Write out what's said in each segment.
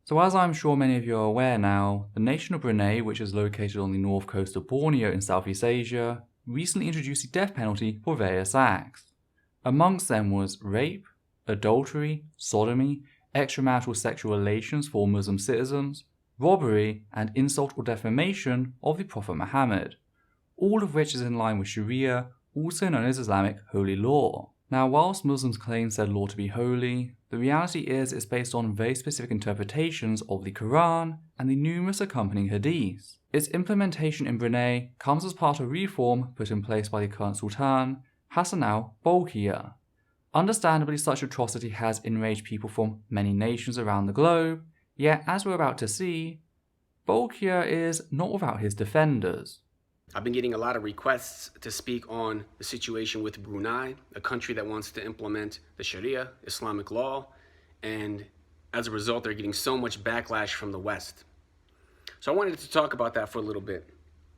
So as I'm sure many of you are aware now, the nation of Brunei, which is located on the north coast of Borneo in Southeast Asia, recently introduced the death penalty for various acts. Amongst them was rape, adultery, sodomy, extramarital sexual relations for Muslim citizens, robbery, and insult or defamation of the Prophet Muhammad, all of which is in line with Sharia, also known as Islamic holy law. Now, whilst Muslims claim said law to be holy, the reality is it's based on very specific interpretations of the Quran and the numerous accompanying hadiths. Its implementation in Brunei comes as part of reform put in place by the current Sultan, Hassan al-Bolkiah. Understandably, such atrocity has enraged people from many nations around the globe, yet as we're about to see, Bolkiah is not without his defenders. I've been getting a lot of requests to speak on the situation with Brunei, a country that wants to implement the Sharia, Islamic law, and as a result, they're getting so much backlash from the West. So I wanted to talk about that for a little bit.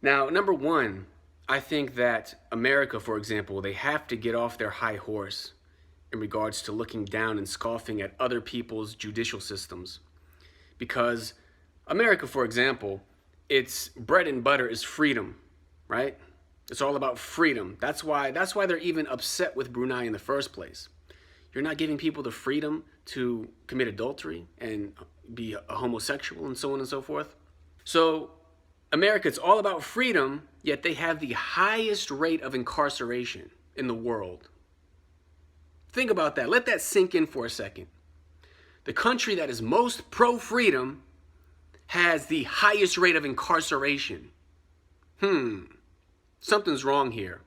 Now, number one, I think that America, for example, they have to get off their high horse in regards to looking down and scoffing at other people's judicial systems. Because America, for example, its bread and butter is freedom. Right? It's all about freedom. That's why they're even upset with Brunei in the first place. You're not giving people the freedom to commit adultery and be a homosexual and so on and so forth. So America, it's all about freedom, yet they have the highest rate of incarceration in the world. Think about that. Let that sink in for a second. The country that is most pro-freedom has the highest rate of incarceration. Something's wrong here.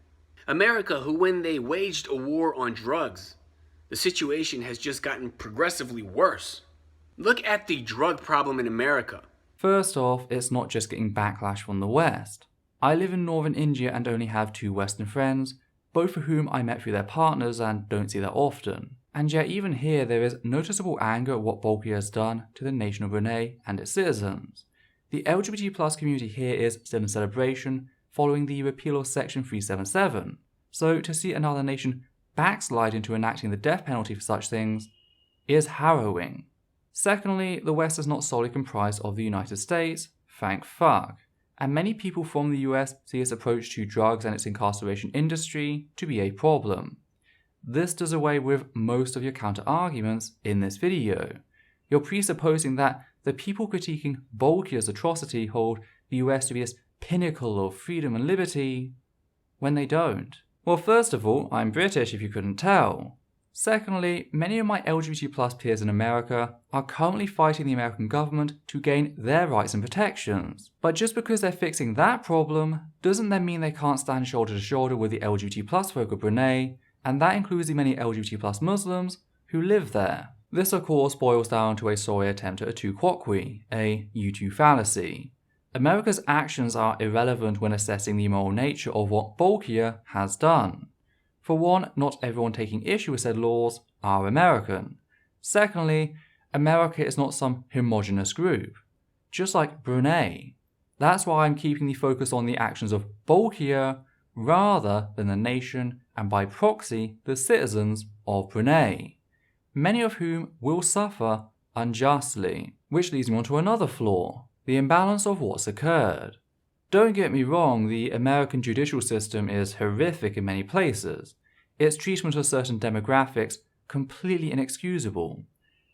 America, who when they waged a war on drugs, the situation has just gotten progressively worse. Look at the drug problem in America. First off, it's not just getting backlash from the West. I live in northern India and only have 2 Western friends, both of whom I met through their partners and don't see that often. And yet even here there is noticeable anger at what Bolkiah has done to the nation of Brunei and its citizens. The LGBT+ community here is still in celebration following the repeal of Section 377, so to see another nation backslide into enacting the death penalty for such things is harrowing. Secondly, the West is not solely comprised of the United States, thank fuck, and many people from the US see its approach to drugs and its incarceration industry to be a problem. This does away with most of your counter-arguments in this video. You're presupposing that the people critiquing Bolkiah's atrocity hold the US to be this pinnacle of freedom and liberty, when they don't. Well, first of all, I'm British if you couldn't tell. Secondly, many of my LGBT+ peers in America are currently fighting the American government to gain their rights and protections. But just because they're fixing that problem, doesn't then mean they can't stand shoulder to shoulder with the LGBT+ folk of Brunei, and that includes the many LGBT+ Muslims who live there. This of course boils down to a sorry attempt at a tu quoque, a you-too fallacy. America's actions are irrelevant when assessing the immoral nature of what Bolkiah has done. For one, not everyone taking issue with said laws are American. Secondly, America is not some homogenous group, just like Brunei. That's why I'm keeping the focus on the actions of Bolkiah rather than the nation and by proxy the citizens of Brunei, many of whom will suffer unjustly. Which leads me on to another flaw. The imbalance of what's occurred. Don't get me wrong, the American judicial system is horrific in many places. Its treatment of certain demographics completely inexcusable.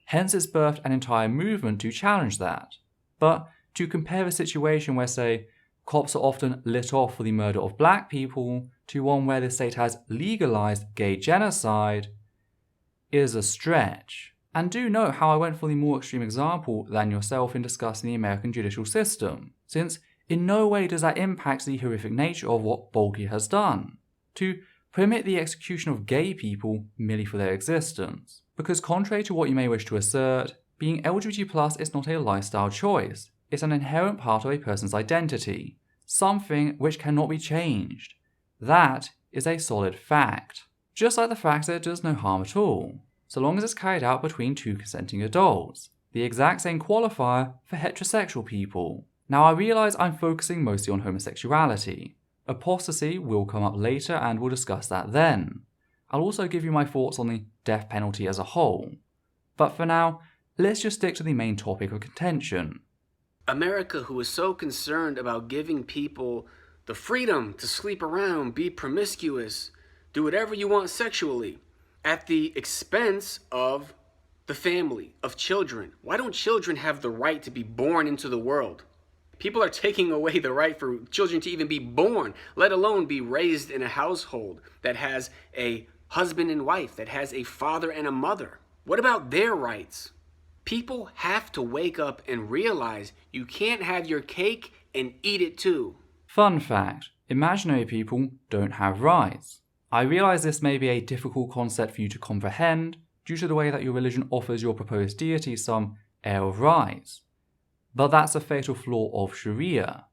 Hence it's birthed an entire movement to challenge that. But to compare a situation where, say, cops are often lit off for the murder of black people to one where the state has legalized gay genocide is a stretch. And do note how I went for the more extreme example than yourself in discussing the American judicial system, since in no way does that impact the horrific nature of what Bolkiah has done. To permit the execution of gay people merely for their existence. Because contrary to what you may wish to assert, being LGBT+ is not a lifestyle choice, it's an inherent part of a person's identity, something which cannot be changed. That is a solid fact. Just like the fact that it does no harm at all, so long as it's carried out between 2 consenting adults, the exact same qualifier for heterosexual people. Now I realise I'm focusing mostly on homosexuality. Apostasy will come up later and we'll discuss that then. I'll also give you my thoughts on the death penalty as a whole. But for now, let's just stick to the main topic of contention. America, who is so concerned about giving people the freedom to sleep around, be promiscuous, do whatever you want sexually, at the expense of the family, of children. Why don't children have the right to be born into the world? People are taking away the right for children to even be born, let alone be raised in a household that has a husband and wife, that has a father and a mother. What about their rights? People have to wake up and realize you can't have your cake and eat it too. Fun fact, imaginary people don't have rights. I realise this may be a difficult concept for you to comprehend due to the way that your religion offers your proposed deity some air of rights. But that's a fatal flaw of Sharia.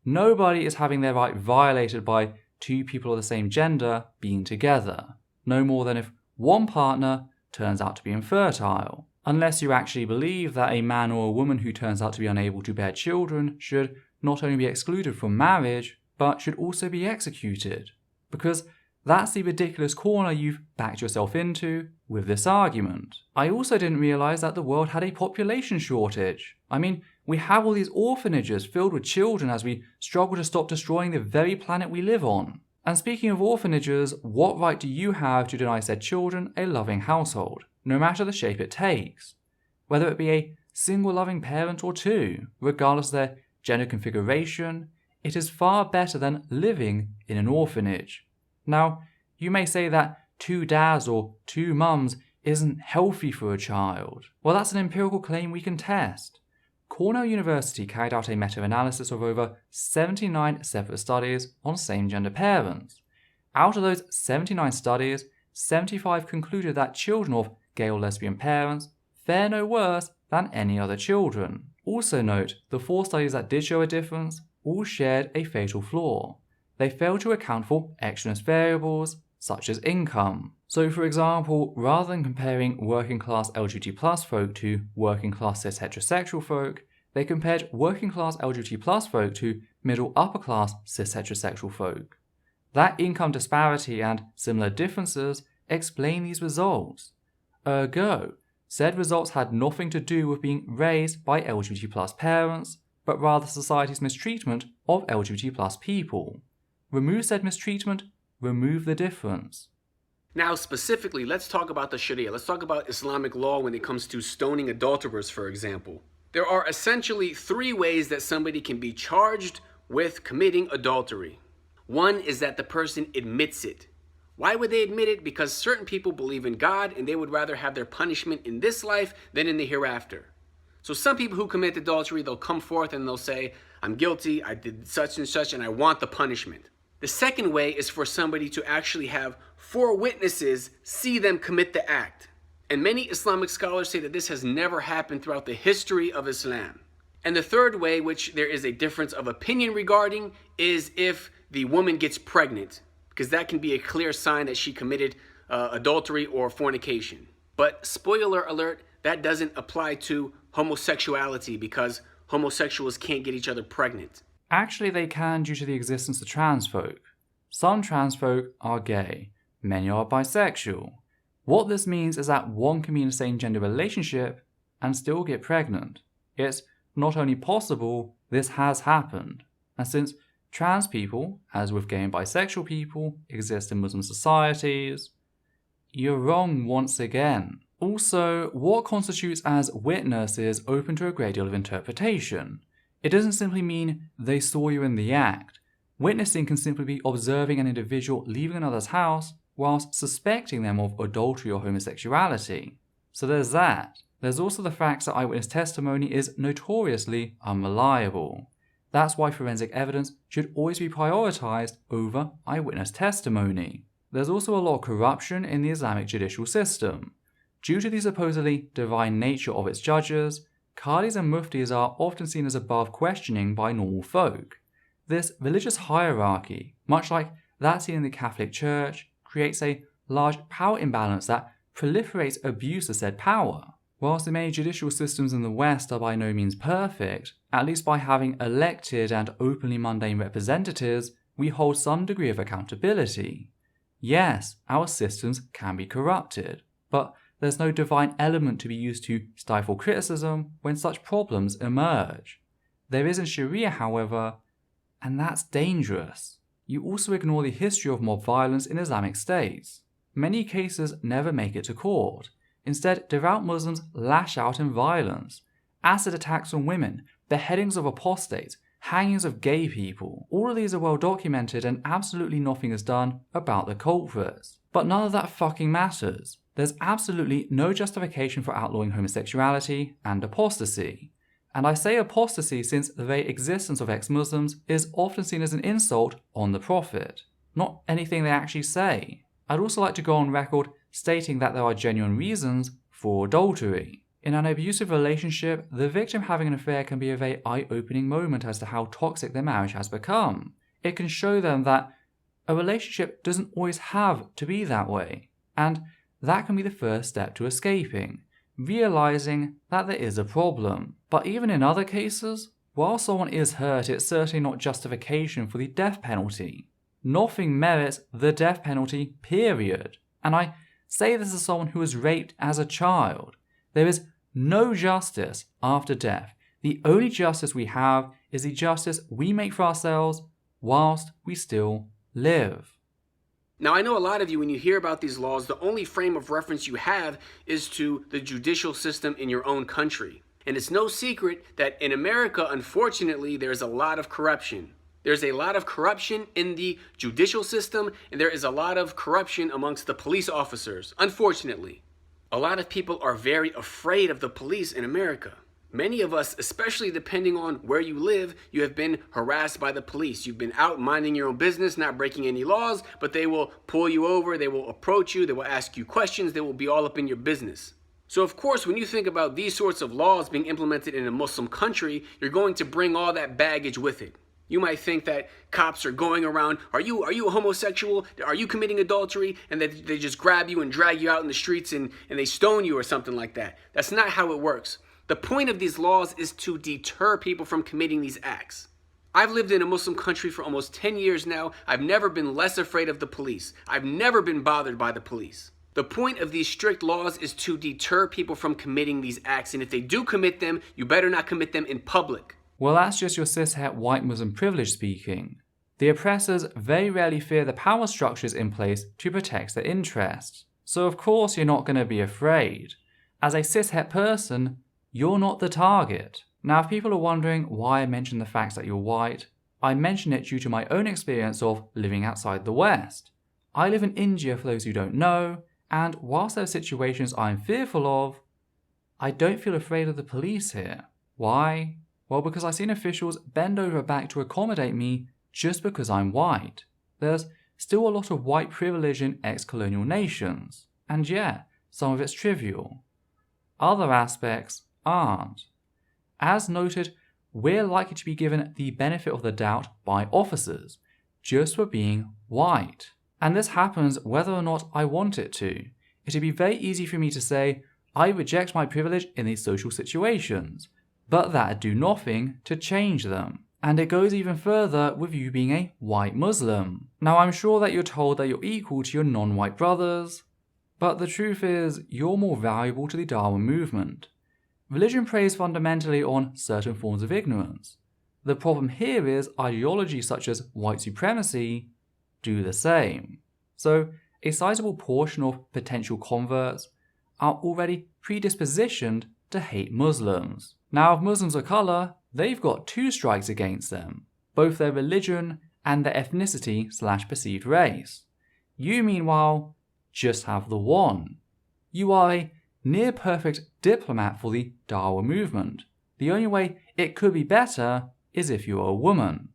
Nobody is having their right violated by two people of the same gender being together, no more than if one partner turns out to be infertile. Unless you actually believe that a man or a woman who turns out to be unable to bear children should not only be excluded from marriage, but should also be executed. Because that's the ridiculous corner you've backed yourself into with this argument. I also didn't realise that the world had a population shortage. I mean, we have all these orphanages filled with children as we struggle to stop destroying the very planet we live on. And speaking of orphanages, what right do you have to deny said children a loving household, no matter the shape it takes? Whether it be a single loving parent or two, regardless of their gender configuration, it is far better than living in an orphanage. Now, you may say that two dads or two mums isn't healthy for a child. Well, that's an empirical claim we can test. Cornell University carried out a meta-analysis of over 79 separate studies on same-gender parents. Out of those 79 studies, 75 concluded that children of gay or lesbian parents fare no worse than any other children. Also note, the 4 studies that did show a difference all shared a fatal flaw. They failed to account for extraneous variables, such as income. So for example, rather than comparing working class LGBT+ folk to working class cis heterosexual folk, they compared working class LGBT+ folk to middle upper class cis heterosexual folk. That income disparity and similar differences explain these results. Ergo, said results had nothing to do with being raised by LGBT+ parents, but rather society's mistreatment of LGBT+ people. Remove said mistreatment, remove the difference. Now specifically, let's talk about the Sharia. Let's talk about Islamic law when it comes to stoning adulterers, for example. There are essentially 3 ways that somebody can be charged with committing adultery. One is that the person admits it. Why would they admit it? Because certain people believe in God and they would rather have their punishment in this life than in the hereafter. So some people who commit adultery, they'll come forth and they'll say, I'm guilty, I did such and I want the punishment. The second way is for somebody to actually have 4 witnesses see them commit the act. And many Islamic scholars say that this has never happened throughout the history of Islam. And the third way, which there is a difference of opinion regarding, is if the woman gets pregnant, because that can be a clear sign that she committed adultery or fornication. But spoiler alert, that doesn't apply to homosexuality because homosexuals can't get each other pregnant. Actually, they can due to the existence of trans folk. Some trans folk are gay, many are bisexual. What this means is that one can be in a same-gender relationship and still get pregnant. It's not only possible, this has happened. And since trans people, as with gay and bisexual people, exist in Muslim societies, you're wrong once again. Also, what constitutes as witness is open to a great deal of interpretation. It doesn't simply mean they saw you in the act. Witnessing can simply be observing an individual leaving another's house whilst suspecting them of adultery or homosexuality. So there's that. There's also the fact that eyewitness testimony is notoriously unreliable. That's why forensic evidence should always be prioritized over eyewitness testimony. There's also a lot of corruption in the Islamic judicial system. Due to the supposedly divine nature of its judges, Qadis and Muftis are often seen as above questioning by normal folk. This religious hierarchy, much like that seen in the Catholic Church, creates a large power imbalance that proliferates abuse of said power. Whilst the many judicial systems in the West are by no means perfect, at least by having elected and openly mundane representatives, we hold some degree of accountability. Yes, our systems can be corrupted, but there's no divine element to be used to stifle criticism when such problems emerge. There is in Sharia, however, and that's dangerous. You also ignore the history of mob violence in Islamic states. Many cases never make it to court. Instead, devout Muslims lash out in violence. Acid attacks on women, beheadings of apostates, hangings of gay people. All of these are well documented and absolutely nothing is done about the culprits. But none of that fucking matters. There's absolutely no justification for outlawing homosexuality and apostasy. And I say apostasy since the very existence of ex-Muslims is often seen as an insult on the Prophet, not anything they actually say. I'd also like to go on record stating that there are genuine reasons for adultery. In an abusive relationship, the victim having an affair can be a very eye-opening moment as to how toxic their marriage has become. It can show them that a relationship doesn't always have to be that way, and that can be the first step to escaping, realizing that there is a problem. But even in other cases, while someone is hurt, it's certainly not justification for the death penalty. Nothing merits the death penalty, period. And I say this as someone who was raped as a child. There is no justice after death. The only justice we have is the justice we make for ourselves whilst we still live. Now, I know a lot of you, when you hear about these laws, the only frame of reference you have is to the judicial system in your own country. And it's no secret that in America, unfortunately, there's a lot of corruption. There's a lot of corruption in the judicial system, and there is a lot of corruption amongst the police officers, unfortunately. A lot of people are very afraid of the police in America. Many of us, especially depending on where you live, you have been harassed by the police. You've been out minding your own business, not breaking any laws, but they will pull you over, they will approach you, they will ask you questions, they will be all up in your business. So of course, when you think about these sorts of laws being implemented in a Muslim country, you're going to bring all that baggage with it. You might think that cops are going around, are you a homosexual? Are you committing adultery? And that they just grab you and drag you out in the streets and they stone you or something like that. That's not how it works. The point of these laws is to deter people from committing these acts. I've lived in a Muslim country for almost 10 years now. I've never been less afraid of the police. I've never been bothered by the police. The point of these strict laws is to deter people from committing these acts. And if they do commit them, you better not commit them in public. Well, that's just your cishet white Muslim privilege speaking. The oppressors very rarely fear the power structures in place to protect their interests. So of course you're not going to be afraid. As a cishet person, you're not the target. Now, if people are wondering why I mention the fact that you're white, I mention it due to my own experience of living outside the West. I live in India, for those who don't know, and whilst there are situations I'm fearful of, I don't feel afraid of the police here. Why? Well, because I've seen officials bend over back to accommodate me just because I'm white. There's still a lot of white privilege in ex-colonial nations, and yeah, some of it's trivial. Other aspects aren't. As noted, we're likely to be given the benefit of the doubt by officers, just for being white. And this happens whether or not I want it to. It'd be very easy for me to say, I reject my privilege in these social situations, but that'd do nothing to change them. And it goes even further with you being a white Muslim. Now, I'm sure that you're told that you're equal to your non-white brothers, but the truth is, you're more valuable to the Darwin movement. Religion preys fundamentally on certain forms of ignorance. The problem here is ideologies such as white supremacy do the same. So, a sizable portion of potential converts are already predispositioned to hate Muslims. Now, if Muslims of colour, they've got two strikes against them, both their religion and their ethnicity/perceived race. You, meanwhile, just have the one. You are a near-perfect diplomat for the Dawa movement. The only way it could be better is if you are a woman.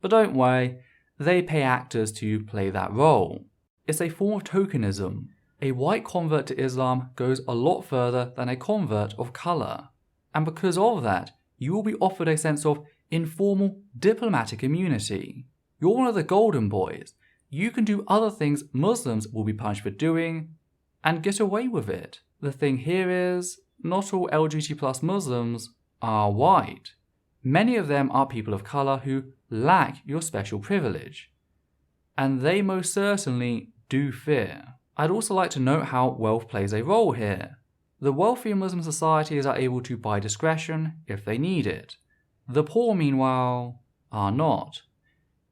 But don't worry, they pay actors to play that role. It's a form of tokenism. A white convert to Islam goes a lot further than a convert of colour. And because of that, you will be offered a sense of informal diplomatic immunity. You're one of the golden boys. You can do other things Muslims will be punished for doing and get away with it. The thing here is, not all LGBT+ Muslims are white. Many of them are people of colour who lack your special privilege. And they most certainly do fear. I'd also like to note how wealth plays a role here. The wealthy Muslim societies are able to buy discretion if they need it. The poor, meanwhile, are not.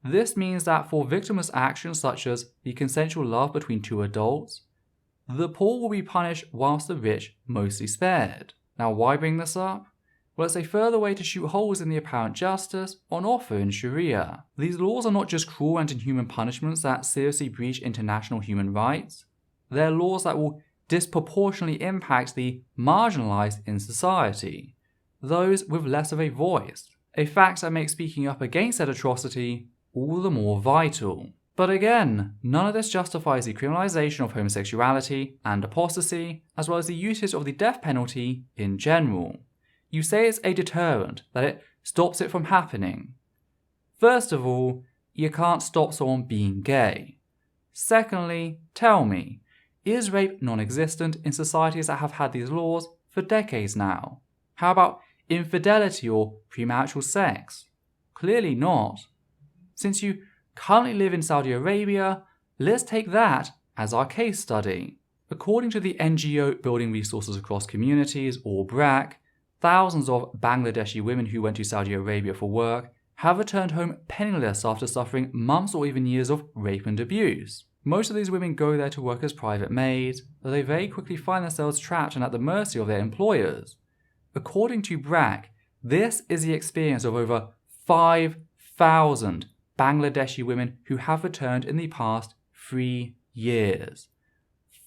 This means that for victimless actions such as the consensual love between two adults, the poor will be punished whilst the rich mostly spared. Now, why bring this up? Well, it's a further way to shoot holes in the apparent justice on offer in Sharia. These laws are not just cruel and inhuman punishments that seriously breach international human rights. They're laws that will disproportionately impact the marginalized in society, those with less of a voice, a fact that makes speaking up against that atrocity all the more vital. But again, none of this justifies the criminalization of homosexuality and apostasy, as well as the usage of the death penalty in general. You say it's a deterrent, that it stops it from happening. First of all, you can't stop someone being gay. Secondly, tell me, is rape non-existent in societies that have had these laws for decades now? How about infidelity or premarital sex? Clearly not. Since you currently live in Saudi Arabia, let's take that as our case study. According to the NGO Building Resources Across Communities, or BRAC, thousands of Bangladeshi women who went to Saudi Arabia for work have returned home penniless after suffering months or even years of rape and abuse. Most of these women go there to work as private maids, though they very quickly find themselves trapped and at the mercy of their employers. According to BRAC, this is the experience of over 5,000 Bangladeshi women who have returned in the past 3 years.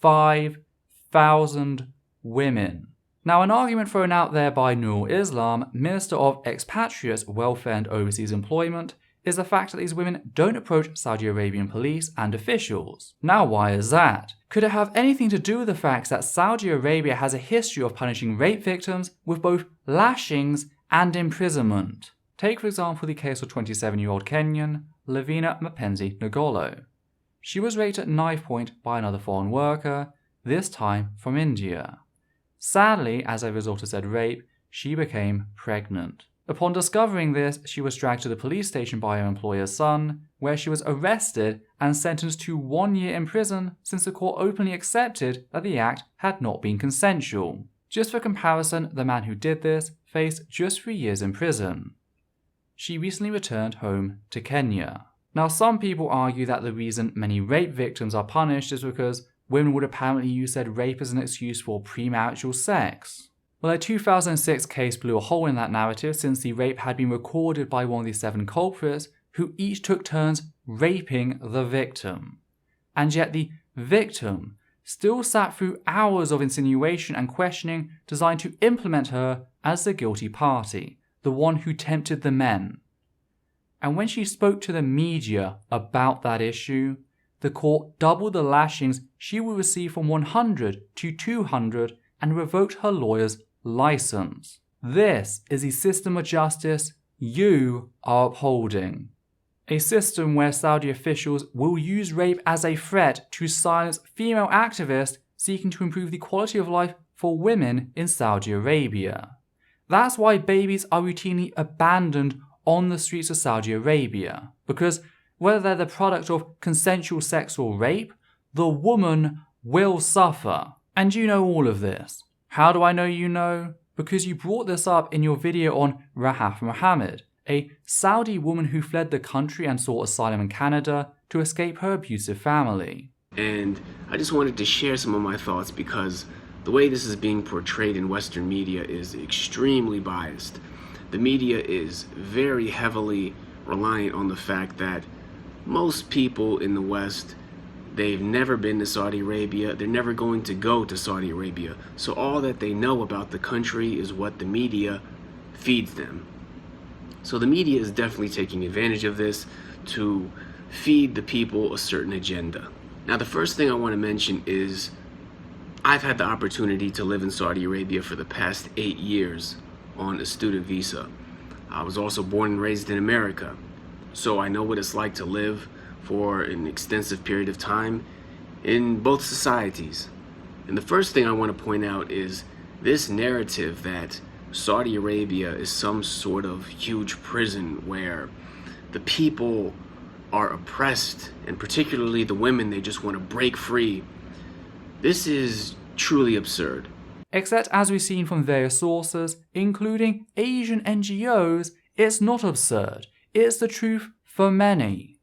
5,000 women. Now, an argument thrown out there by Nurul Islam, Minister of Expatriates, Welfare and Overseas Employment, is the fact that these women don't approach Saudi Arabian police and officials. Now, why is that? Could it have anything to do with the fact that Saudi Arabia has a history of punishing rape victims with both lashings and imprisonment? Take, for example, the case of 27-year-old Kenyan Lavina Mapenzi Ngolo. She was raped at knife point by another foreign worker, this time from India. Sadly, as a result of said rape, she became pregnant. Upon discovering this, she was dragged to the police station by her employer's son, where she was arrested and sentenced to 1 year in prison since the court openly accepted that the act had not been consensual. Just for comparison, the man who did this faced just 3 years in prison. She recently returned home to Kenya. Now, some people argue that the reason many rape victims are punished is because women would apparently use said rape as an excuse for premarital sex. Well, a 2006 case blew a hole in that narrative since the rape had been recorded by one of the 7 culprits who each took turns raping the victim. And yet the victim still sat through hours of insinuation and questioning designed to implement her as the guilty party, the one who tempted the men. And when she spoke to the media about that issue, the court doubled the lashings she would receive from 100 to 200 and revoked her lawyer's license. This is the system of justice you are upholding. A system where Saudi officials will use rape as a threat to silence female activists seeking to improve the quality of life for women in Saudi Arabia. That's why babies are routinely abandoned on the streets of Saudi Arabia, because whether they're the product of consensual sex or rape, the woman will suffer. And you know all of this. How do I know you know? Because you brought this up in your video on Rahaf Mohammed, a Saudi woman who fled the country and sought asylum in Canada to escape her abusive family. And I just wanted to share some of my thoughts because the way this is being portrayed in Western media is extremely biased. The media is very heavily reliant on the fact that most people in the West, they've never been to Saudi Arabia, they're never going to go to Saudi Arabia. So all that they know about the country is what the media feeds them. So the media is definitely taking advantage of this to feed the people a certain agenda. Now, the first thing I want to mention is I've had the opportunity to live in Saudi Arabia for the past 8 years on a student visa. I was also born and raised in America, so I know what it's like to live for an extensive period of time in both societies. And the first thing I want to point out is this narrative that Saudi Arabia is some sort of huge prison where the people are oppressed, and particularly the women, they just want to break free. This is truly absurd. Except as we've seen from various sources, including Asian NGOs, it's not absurd. It's the truth for many.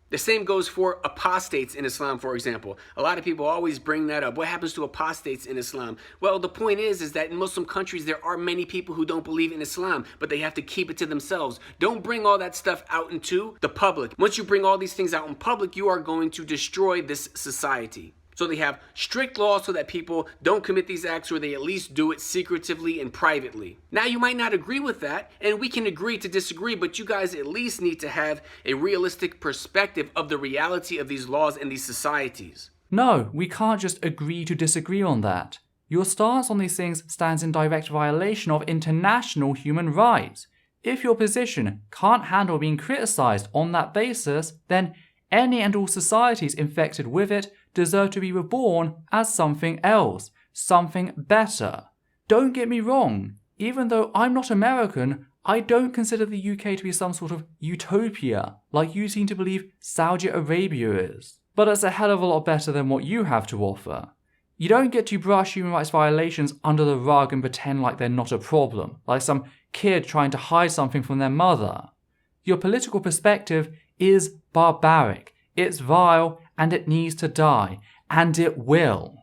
The same goes for apostates in Islam, for example. A lot of people always bring that up. What happens to apostates in Islam? Well, the point is that in Muslim countries, there are many people who don't believe in Islam, but they have to keep it to themselves. Don't bring all that stuff out into the public. Once you bring all these things out in public, you are going to destroy this society. So they have strict laws so that people don't commit these acts, or they at least do it secretively and privately. Now, you might not agree with that, and we can agree to disagree, but you guys at least need to have a realistic perspective of the reality of these laws and these societies. No, we can't just agree to disagree on that. Your stance on these things stands in direct violation of international human rights. If your position can't handle being criticised on that basis, then any and all societies infected with it deserve to be reborn as something else, something better. Don't get me wrong, even though I'm not American, I don't consider the UK to be some sort of utopia, like you seem to believe Saudi Arabia is. But it's a hell of a lot better than what you have to offer. You don't get to brush human rights violations under the rug and pretend like they're not a problem, like some kid trying to hide something from their mother. Your political perspective is barbaric, it's vile, and it needs to die, and it will.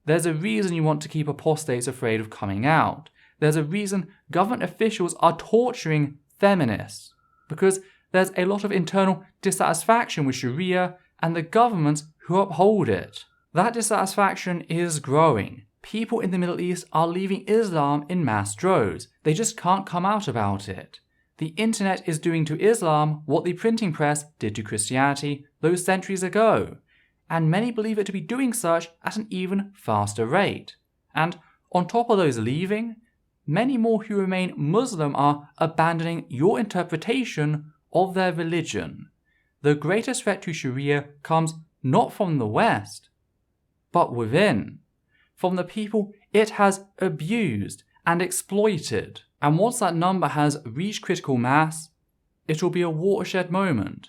There's a reason you want to keep apostates afraid of coming out. There's a reason government officials are torturing feminists, because there's a lot of internal dissatisfaction with Sharia and the governments who uphold it. That dissatisfaction is growing. People in the Middle East are leaving Islam in mass droves. They just can't come out about it. The internet is doing to Islam what the printing press did to Christianity those centuries ago, and many believe it to be doing such at an even faster rate. And on top of those leaving, many more who remain Muslim are abandoning your interpretation of their religion. The greatest threat to Sharia comes not from the West, but within, from the people it has abused and exploited. And once that number has reached critical mass, it'll be a watershed moment.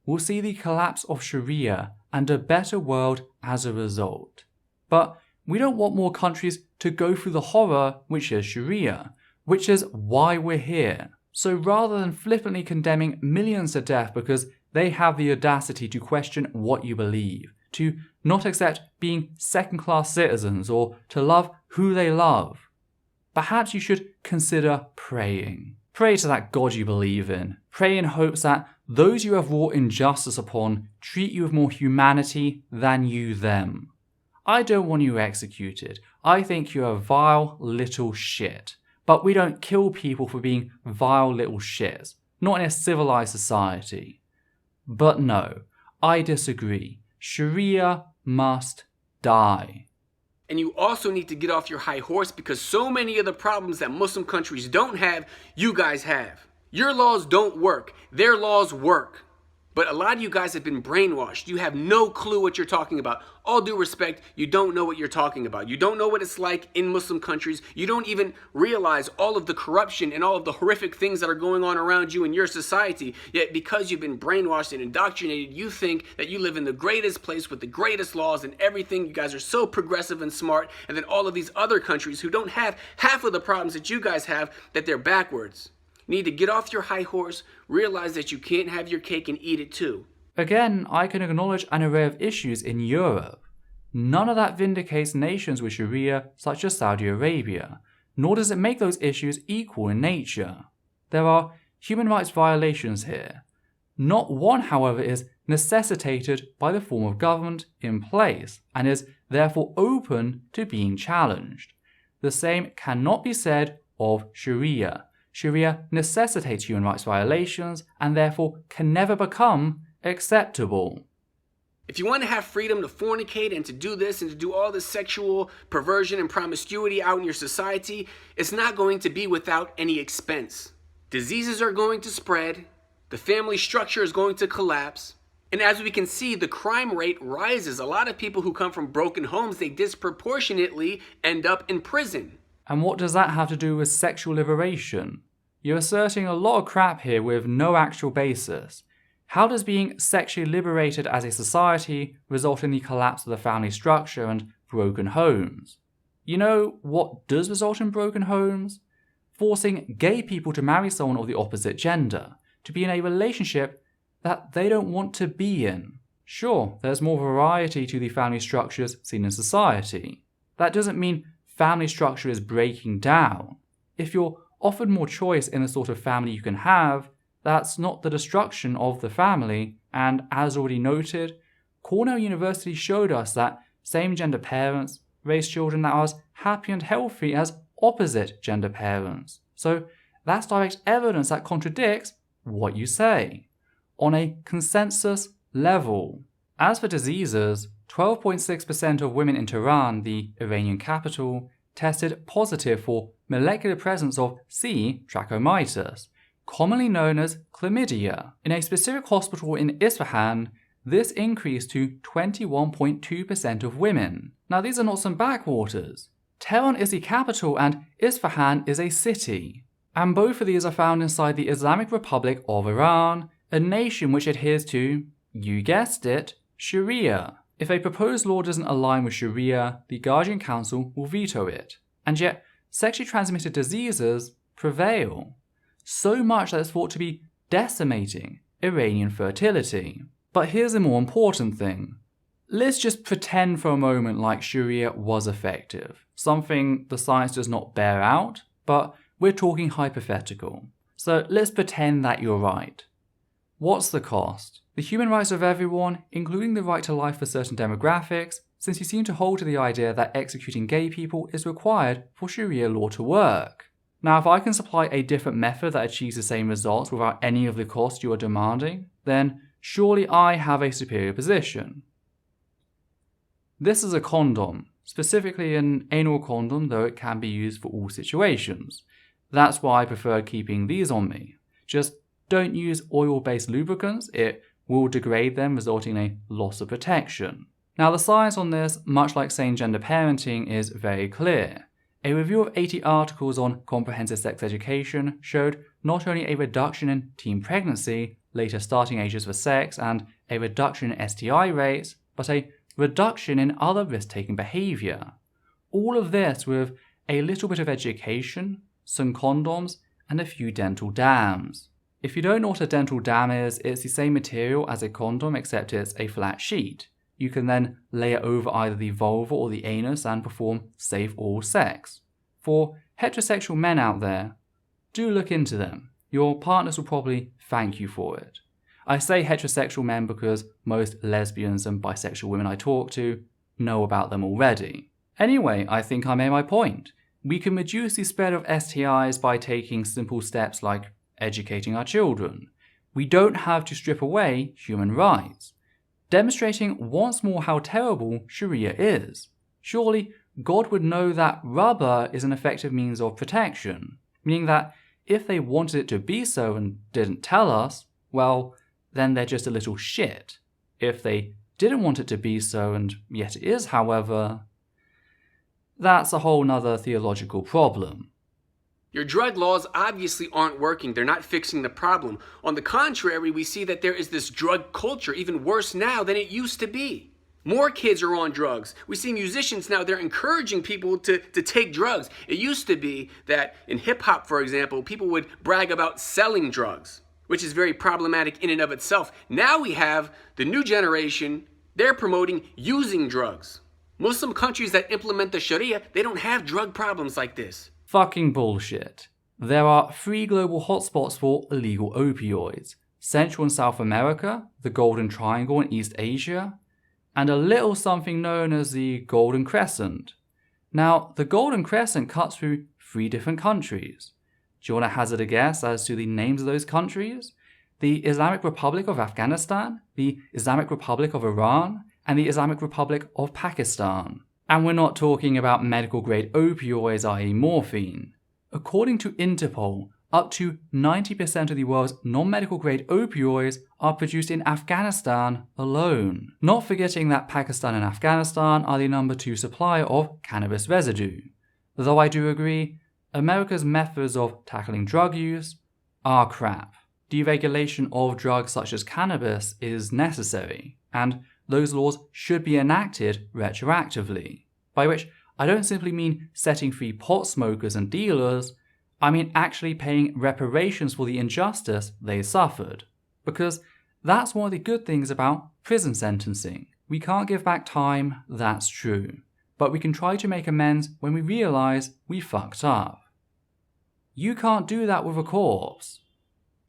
We'll see the collapse of Sharia and a better world as a result. But we don't want more countries to go through the horror which is Sharia, which is why we're here. So rather than flippantly condemning millions to death because they have the audacity to question what you believe, to not accept being second-class citizens, or to love who they love, perhaps you should consider praying. Pray to that God you believe in. Pray in hopes that those you have wrought injustice upon treat you with more humanity than you them. I don't want you executed. I think you're a vile little shit. But we don't kill people for being vile little shits. Not in a civilized society. But no, I disagree. Sharia must die. And you also need to get off your high horse, because so many of the problems that Muslim countries don't have, you guys have. Your laws don't work. Their laws work. But a lot of you guys have been brainwashed. You have no clue what you're talking about. All due respect, you don't know what you're talking about. You don't know what it's like in Muslim countries. You don't even realize all of the corruption and all of the horrific things that are going on around you in your society. Yet because you've been brainwashed and indoctrinated, you think that you live in the greatest place with the greatest laws and everything. You guys are so progressive and smart. And then all of these other countries who don't have half of the problems that you guys have, that they're backwards. You need to get off your high horse, realize that you can't have your cake and eat it too. Again, I can acknowledge an array of issues in Europe. None of that vindicates nations with Sharia such as Saudi Arabia, nor does it make those issues equal in nature. There are human rights violations here. Not one, however, is necessitated by the form of government in place and is therefore open to being challenged. The same cannot be said of Sharia. Sharia necessitates human rights violations and therefore can never become acceptable. If you want to have freedom to fornicate and to do this and to do all this sexual perversion and promiscuity out in your society, it's not going to be without any expense. Diseases are going to spread, the family structure is going to collapse, and as we can see, the crime rate rises. A lot of people who come from broken homes, they disproportionately end up in prison. And what does that have to do with sexual liberation? You're asserting a lot of crap here with no actual basis. How does being sexually liberated as a society result in the collapse of the family structure and broken homes? You know what does result in broken homes? Forcing gay people to marry someone of the opposite gender, to be in a relationship that they don't want to be in. Sure, there's more variety to the family structures seen in society. That doesn't mean family structure is breaking down. If you're offered more choice in the sort of family you can have, that's not the destruction of the family, and as already noted, Cornell University showed us that same-gender parents raise children that are as happy and healthy as opposite-gender parents. So that's direct evidence that contradicts what you say, on a consensus level. As for diseases, 12.6% of women in Tehran, the Iranian capital, tested positive for molecular presence of C. trachomitis, commonly known as chlamydia. In a specific hospital in Isfahan, this increased to 21.2% of women. Now these are not some backwaters. Tehran is the capital and Isfahan is a city. And both of these are found inside the Islamic Republic of Iran, a nation which adheres to, you guessed it, Sharia. If a proposed law doesn't align with Sharia, the Guardian Council will veto it. And yet, sexually transmitted diseases prevail. So much that it's thought to be decimating Iranian fertility. But here's the more important thing. Let's just pretend for a moment like Sharia was effective. Something the science does not bear out, but we're talking hypothetical. So let's pretend that you're right. What's the cost? The human rights of everyone, including the right to life for certain demographics, since you seem to hold to the idea that executing gay people is required for Sharia law to work. Now, if I can supply a different method that achieves the same results without any of the cost you are demanding, then surely I have a superior position. This is a condom, specifically an anal condom, though it can be used for all situations. That's why I prefer keeping these on me. Just don't use oil-based lubricants, it will degrade them, resulting in a loss of protection. Now the science on this, much like same-gender parenting, is very clear. A review of 80 articles on comprehensive sex education showed not only a reduction in teen pregnancy, later starting ages for sex, and a reduction in STI rates, but a reduction in other risk-taking behaviour. All of this with a little bit of education, some condoms, and a few dental dams. If you don't know what a dental dam is, it's the same material as a condom except it's a flat sheet. You can then lay it over either the vulva or the anus and perform safe oral sex. For heterosexual men out there, do look into them. Your partners will probably thank you for it. I say heterosexual men because most lesbians and bisexual women I talk to know about them already. Anyway, I think I made my point. We can reduce the spread of STIs by taking simple steps like educating our children. We don't have to strip away human rights. Demonstrating once more how terrible Sharia is. Surely God would know that rubber is an effective means of protection, meaning that if they wanted it to be so and didn't tell us, well, then they're just a little shit. If they didn't want it to be so and yet it is, however, that's a whole nother theological problem. Your drug laws obviously aren't working. They're not fixing the problem. On the contrary, we see that there is this drug culture, even worse now than it used to be. More kids are on drugs. We see musicians now, they're encouraging people to take drugs. It used to be that in hip hop, for example, people would brag about selling drugs, which is very problematic in and of itself. Now we have the new generation, they're promoting using drugs. Muslim countries that implement the Sharia, they don't have drug problems like this. Fucking bullshit. There are 3 global hotspots for illegal opioids. Central and South America, the Golden Triangle in East Asia, and a little something known as the Golden Crescent. Now, the Golden Crescent cuts through 3 different countries. Do you want to hazard a guess as to the names of those countries? The Islamic Republic of Afghanistan, the Islamic Republic of Iran, and the Islamic Republic of Pakistan. And we're not talking about medical-grade opioids, i.e. morphine. According to Interpol, up to 90% of the world's non-medical grade opioids are produced in Afghanistan alone. Not forgetting that Pakistan and Afghanistan are the number 2 supplier of cannabis residue. Though I do agree, America's methods of tackling drug use are crap. deregulation of drugs such as cannabis is necessary, and those laws should be enacted retroactively, by which I don't simply mean setting free pot smokers and dealers, I mean actually paying reparations for the injustice they suffered. Because that's one of the good things about prison sentencing. We can't give back time, that's true, but we can try to make amends when we realise we fucked up. You can't do that with a corpse.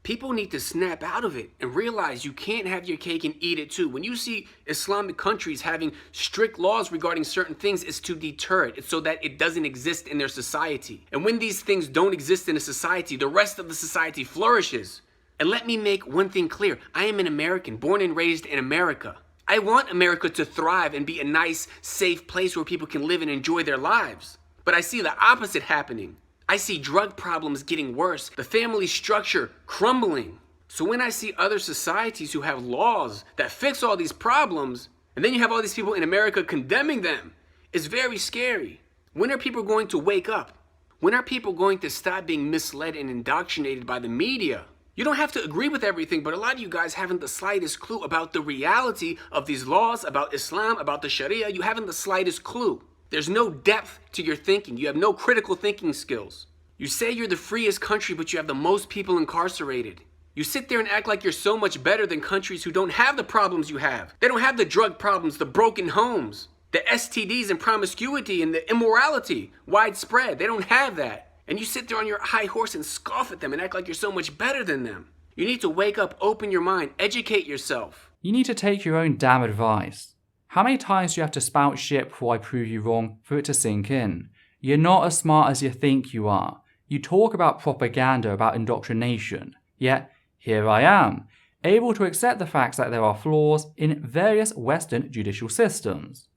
People need to snap out of it and realize you can't have your cake and eat it too. When you see Islamic countries having strict laws regarding certain things, it's to deter it. It's so that it doesn't exist in their society. And when these things don't exist in a society, the rest of the society flourishes. And let me make one thing clear. I am an American, born and raised in America. I want America to thrive and be a nice, safe place where people can live and enjoy their lives. But I see the opposite happening. I see drug problems getting worse, the family structure crumbling. So when I see other societies who have laws that fix all these problems, and then you have all these people in America condemning them, it's very scary. When are people going to wake up? When are people going to stop being misled and indoctrinated by the media? You don't have to agree with everything, but a lot of you guys haven't the slightest clue about the reality of these laws, about Islam, about the Sharia. You haven't the slightest clue. There's no depth to your thinking. You have no critical thinking skills. You say you're the freest country, but you have the most people incarcerated. You sit there and act like you're so much better than countries who don't have the problems you have. They don't have the drug problems, the broken homes, the STDs and promiscuity and the immorality widespread. They don't have that. And you sit there on your high horse and scoff at them and act like you're so much better than them. You need to wake up, open your mind, educate yourself. You need to take your own damn advice. How many times do you have to spout shit before I prove you wrong for it to sink in? You're not as smart as you think you are. You talk about propaganda, about indoctrination. Yet, here I am, able to accept the facts that there are flaws in various Western judicial systems.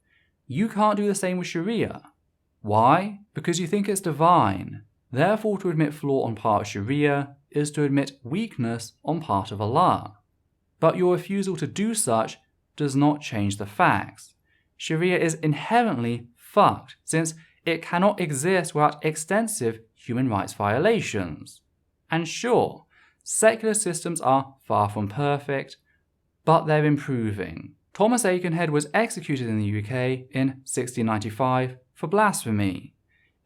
You can't do the same with Sharia. Why? Because you think it's divine. Therefore, to admit flaw on part of Sharia is to admit weakness on part of Allah. But your refusal to do such does not change the facts. Sharia is inherently fucked, since it cannot exist without extensive human rights violations. And sure, secular systems are far from perfect, but they're improving. Thomas Aikenhead was executed in the UK in 1695 for blasphemy.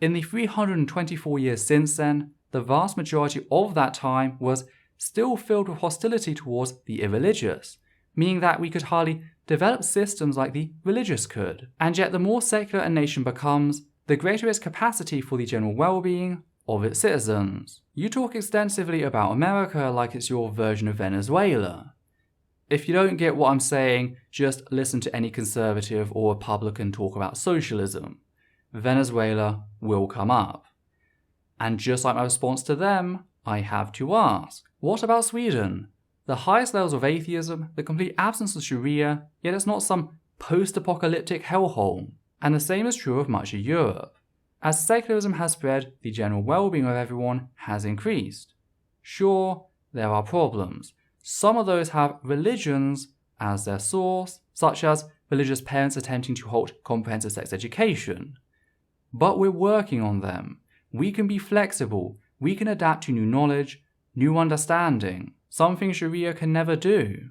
In the 324 years since then, the vast majority of that time was still filled with hostility towards the irreligious, meaning that we could hardly develop systems like the religious could. And yet the more secular a nation becomes, the greater its capacity for the general well-being of its citizens. You talk extensively about America like it's your version of Venezuela. If you don't get what I'm saying, just listen to any conservative or Republican talk about socialism. Venezuela will come up. And just like my response to them, I have to ask, what about Sweden? The highest levels of atheism, the complete absence of Sharia, yet it's not some post-apocalyptic hellhole. And the same is true of much of Europe. As secularism has spread, the general well-being of everyone has increased. Sure, there are problems. Some of those have religions as their source, such as religious parents attempting to halt comprehensive sex education. But we're working on them. We can be flexible. We can adapt to new knowledge, new understanding, something Sharia can never do.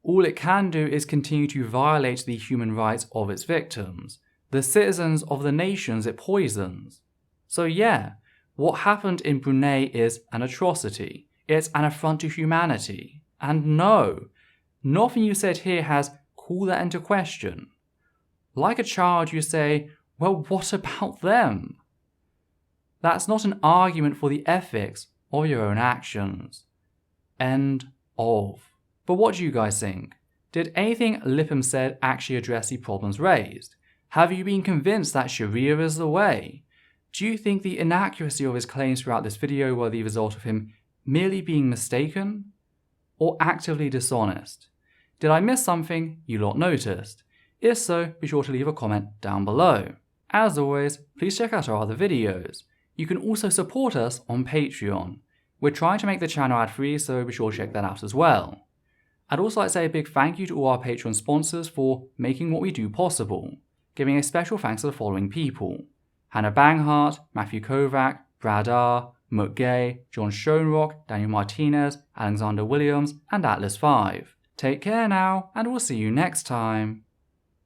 All it can do is continue to violate the human rights of its victims, the citizens of the nations it poisons. So yeah, what happened in Brunei is an atrocity. It's an affront to humanity. And no, nothing you said here has called that into question. Like a child, you say, well, what about them? That's not an argument for the ethics of your own actions. End of. But what do you guys think? Did anything Lipham said actually address the problems raised? Have you been convinced that Sharia is the way? Do you think the inaccuracy of his claims throughout this video were the result of him merely being mistaken? Or actively dishonest? Did I miss something you lot noticed? If so, be sure to leave a comment down below. As always, please check out our other videos. You can also support us on Patreon. We're trying to make the channel ad-free, so be sure to check that out as well. I'd also like to say a big thank you to all our Patreon sponsors for making what we do possible, giving a special thanks to the following people: Hannah Banghart, Matthew Kovac, Brad R, Mutt Gay, John Schoenrock, Daniel Martinez, Alexander Williams, and Atlas5. Take care now, and we'll see you next time.